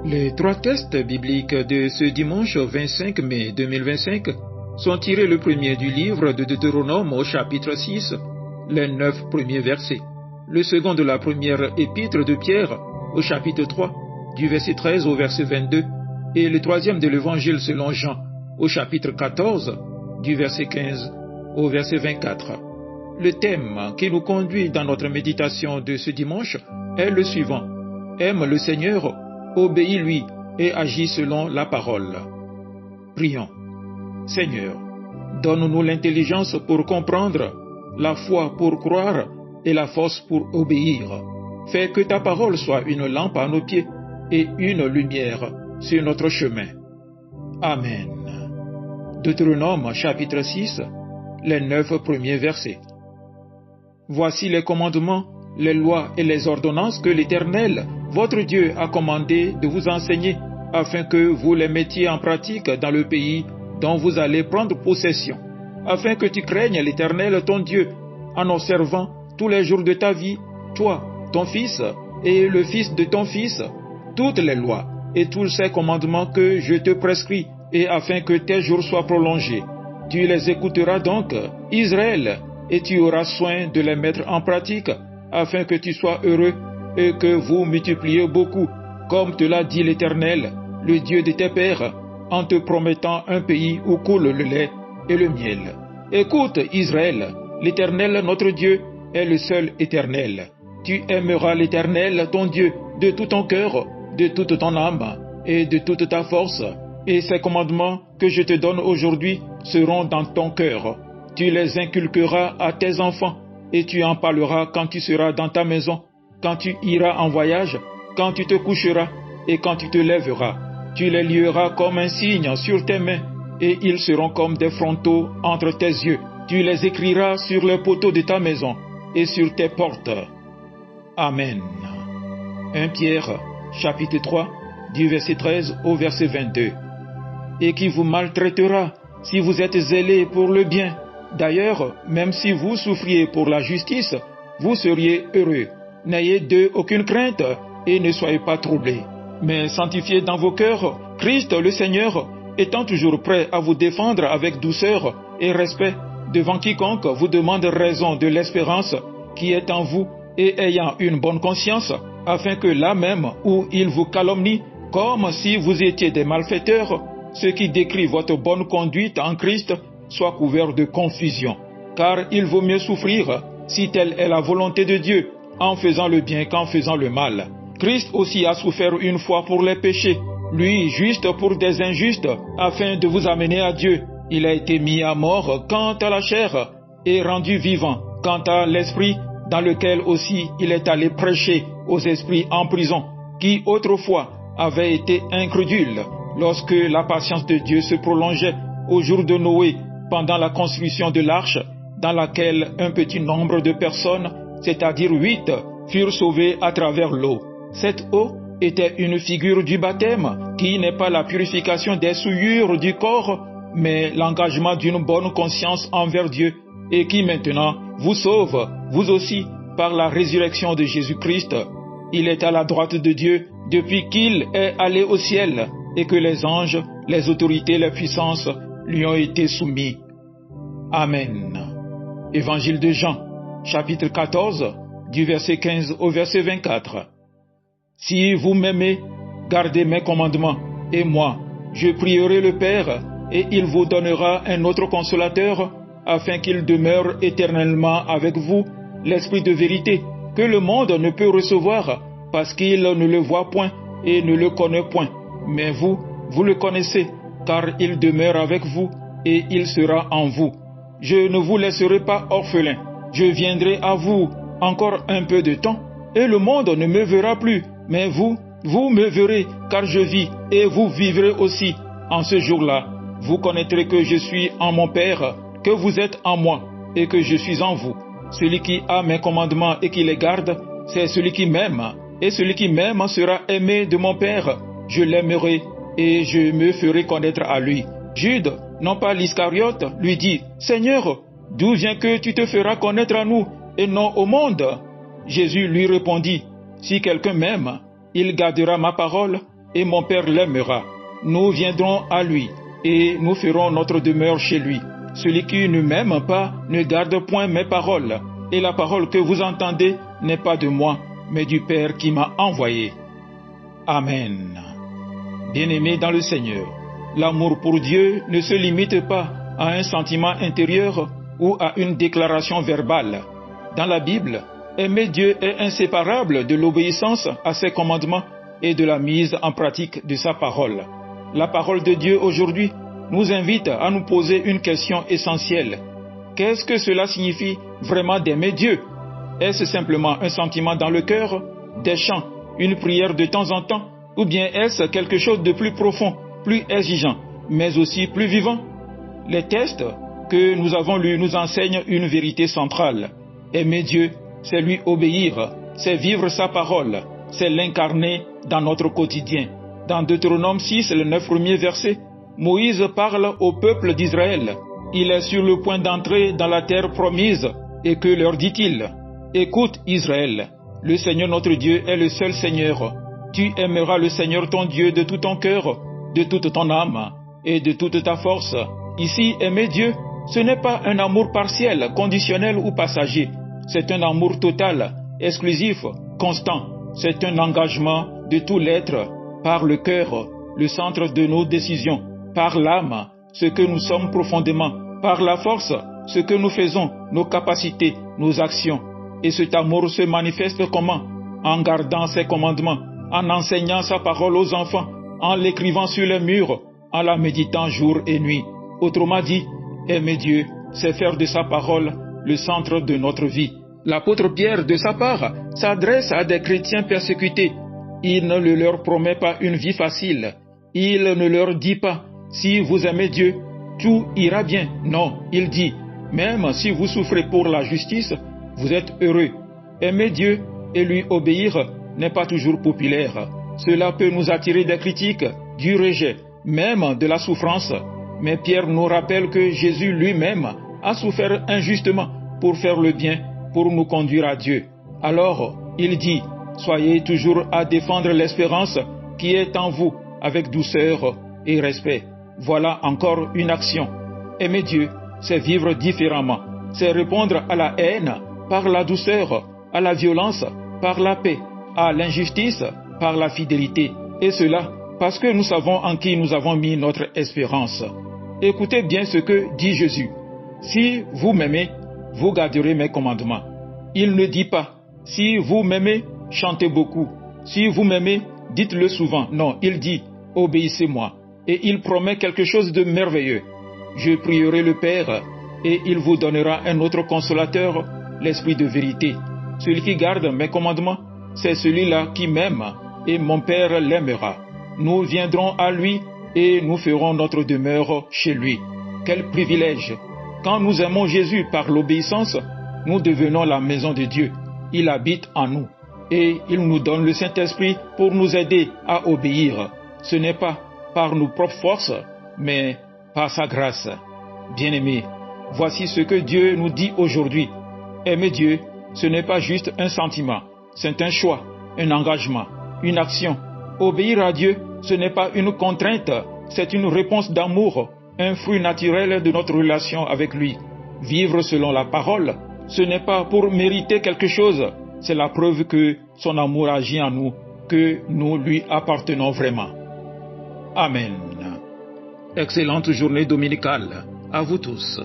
Les trois textes bibliques de ce dimanche 25 mai 2025 sont tirés le premier du livre de Deutéronome au chapitre 6, les 9 premiers versets, le second de la première épître de Pierre au chapitre 3, du verset 13 au verset 22, et le troisième de l'évangile selon Jean au chapitre 14, du verset 15 au verset 24. Le thème qui nous conduit dans notre méditation de ce dimanche est le suivant: aime le Seigneur, obéis-lui et agis selon la parole. Prions. Seigneur, donne-nous l'intelligence pour comprendre, la foi pour croire et la force pour obéir. Fais que ta parole soit une lampe à nos pieds et une lumière sur notre chemin. Amen. Deutéronome chapitre 6, les 9 premiers versets. Voici les commandements, les lois et les ordonnances que l'Éternel, votre Dieu, a commandé de vous enseigner, afin que vous les mettiez en pratique dans le pays dont vous allez prendre possession, afin que tu craignes l'Éternel ton Dieu, en observant tous les jours de ta vie, toi, ton fils et le fils de ton fils, toutes les lois et tous ces commandements que je te prescris, et afin que tes jours soient prolongés. Tu les écouteras donc, Israël, et tu auras soin de les mettre en pratique, afin que tu sois heureux et que vous multipliez beaucoup, comme te l'a dit l'Éternel, le Dieu de tes pères, en te promettant un pays où coule le lait et le miel. Écoute, Israël, l'Éternel notre Dieu est le seul éternel. Tu aimeras l'Éternel ton Dieu de tout ton cœur, de toute ton âme et de toute ta force. Et ces commandements que je te donne aujourd'hui seront dans ton cœur. Tu les inculqueras à tes enfants, et tu en parleras quand tu seras dans ta maison, quand tu iras en voyage, quand tu te coucheras et quand tu te lèveras. Tu les lieras comme un signe sur tes mains, et ils seront comme des frontaux entre tes yeux. Tu les écriras sur les poteaux de ta maison et sur tes portes. Amen. 1 Pierre, chapitre 3, du verset 13 au verset 22. Et qui vous maltraitera si vous êtes zélés pour le bien. D'ailleurs, même si vous souffriez pour la justice, vous seriez heureux. N'ayez d'eux aucune crainte et ne soyez pas troublés. Mais sanctifiez dans vos cœurs Christ le Seigneur, étant toujours prêt à vous défendre avec douceur et respect devant quiconque vous demande raison de l'espérance qui est en vous, et ayant une bonne conscience, afin que là même où il vous calomnie, comme si vous étiez des malfaiteurs, ceux qui décrivent votre bonne conduite en Christ soient couverts de confusion. Car il vaut mieux souffrir, si telle est la volonté de Dieu, en faisant le bien qu'en faisant le mal. Christ aussi a souffert une fois pour les péchés, lui juste pour des injustes, afin de vous amener à Dieu. Il a été mis à mort quant à la chair, et rendu vivant quant à l'esprit, dans lequel aussi il est allé prêcher aux esprits en prison, qui autrefois avaient été incrédules, lorsque la patience de Dieu se prolongeait au jour de Noé, pendant la construction de l'arche, dans laquelle un petit nombre de personnes, c'est-à-dire 8, furent sauvées à travers l'eau. Cette eau était une figure du baptême, qui n'est pas la purification des souillures du corps, mais l'engagement d'une bonne conscience envers Dieu, et qui maintenant vous sauve, vous aussi, par la résurrection de Jésus-Christ. Il est à la droite de Dieu depuis qu'il est allé au ciel, et que les anges, les autorités, les puissances lui ont été soumis. Amen. Évangile de Jean, chapitre 14, du verset 15 au verset 24. Si vous m'aimez, gardez mes commandements, et moi, je prierai le Père, et il vous donnera un autre consolateur, afin qu'il demeure éternellement avec vous, l'Esprit de vérité, que le monde ne peut recevoir, parce qu'il ne le voit point et ne le connaît point. Mais vous, vous le connaissez, car il demeure avec vous, et il sera en vous. Je ne vous laisserai pas orphelin. Je viendrai à vous encore un peu de temps, et le monde ne me verra plus. Mais vous, vous me verrez, car je vis, et vous vivrez aussi. En ce jour-là, vous connaîtrez que je suis en mon Père, que vous êtes en moi, et que je suis en vous. Celui qui a mes commandements et qui les garde, c'est celui qui m'aime, et celui qui m'aime sera aimé de mon Père. Je l'aimerai, et je me ferai connaître à lui. Jude, non pas l'Iscariote, lui dit, « Seigneur, d'où vient que tu te feras connaître à nous, et non au monde ?» Jésus lui répondit, « Si quelqu'un m'aime, il gardera ma parole, et mon Père l'aimera. Nous viendrons à lui, et nous ferons notre demeure chez lui. Celui qui ne m'aime pas ne garde point mes paroles, et la parole que vous entendez n'est pas de moi, mais du Père qui m'a envoyé. Amen. Bien-aimés dans le Seigneur, l'amour pour Dieu ne se limite pas à un sentiment intérieur ou à une déclaration verbale. Dans la Bible, aimer Dieu est inséparable de l'obéissance à ses commandements et de la mise en pratique de sa parole. La parole de Dieu aujourd'hui nous invite à nous poser une question essentielle. Qu'est-ce que cela signifie vraiment d'aimer Dieu? Est-ce simplement un sentiment dans le cœur, des chants, une prière de temps en temps, ou bien est-ce quelque chose de plus profond, plus exigeant, mais aussi plus vivant? Les textes que nous avons lus nous enseignent une vérité centrale. Aimer Dieu, c'est lui obéir, c'est vivre sa parole, c'est l'incarner dans notre quotidien. Dans Deutéronome 6, le 9 premiers versets, Moïse parle au peuple d'Israël. Il est sur le point d'entrer dans la terre promise, et que leur dit-il? Écoute Israël, le Seigneur notre Dieu est le seul Seigneur. Tu aimeras le Seigneur ton Dieu de tout ton cœur, de toute ton âme et de toute ta force. Ici, aimer Dieu, ce n'est pas un amour partiel, conditionnel ou passager. C'est un amour total, exclusif, constant. C'est un engagement de tout l'être, par le cœur, le centre de nos décisions, par l'âme, ce que nous sommes profondément, par la force, ce que nous faisons, nos capacités, nos actions. Et cet amour se manifeste comment? En gardant ses commandements, en enseignant sa parole aux enfants, en l'écrivant sur les murs, en la méditant jour et nuit. Autrement dit, aimer Dieu, c'est faire de sa parole le centre de notre vie. L'apôtre Pierre, de sa part, s'adresse à des chrétiens persécutés. Il ne leur promet pas une vie facile. Il ne leur dit pas, si vous aimez Dieu, tout ira bien. Non, il dit, même si vous souffrez pour la justice, vous êtes heureux. Aimer Dieu et lui obéir n'est pas toujours populaire. Cela peut nous attirer des critiques, du rejet, même de la souffrance. Mais Pierre nous rappelle que Jésus lui-même a souffert injustement pour faire le bien, pour nous conduire à Dieu. Alors, il dit, soyez toujours à défendre l'espérance qui est en vous avec douceur et respect. Voilà encore une action. Aimer Dieu, c'est vivre différemment. C'est répondre à la haine par la douceur, à la violence par la paix, à l'injustice par la fidélité. Et cela parce que nous savons en qui nous avons mis notre espérance. Écoutez bien ce que dit Jésus. Si vous m'aimez, vous garderez mes commandements. Il ne dit pas, si vous m'aimez, chantez beaucoup. Si vous m'aimez, dites-le souvent. Non, il dit, obéissez-moi. Et il promet quelque chose de merveilleux. Je prierai le Père, et il vous donnera un autre consolateur, l'Esprit de vérité. Celui qui garde mes commandements, c'est celui-là qui m'aime, et mon Père l'aimera. Nous viendrons à lui, et nous ferons notre demeure chez lui. Quel privilège! Quand nous aimons Jésus par l'obéissance, nous devenons la maison de Dieu. Il habite en nous. Et il nous donne le Saint-Esprit pour nous aider à obéir. Ce n'est pas par nos propres forces, mais par sa grâce. Bien-aimés, voici ce que Dieu nous dit aujourd'hui. Aimer Dieu, ce n'est pas juste un sentiment, c'est un choix, un engagement, une action. Obéir à Dieu, ce n'est pas une contrainte, c'est une réponse d'amour, un fruit naturel de notre relation avec lui. Vivre selon la parole, ce n'est pas pour mériter quelque chose, c'est la preuve que son amour agit en nous, que nous lui appartenons vraiment. Amen. Excellente journée dominicale à vous tous.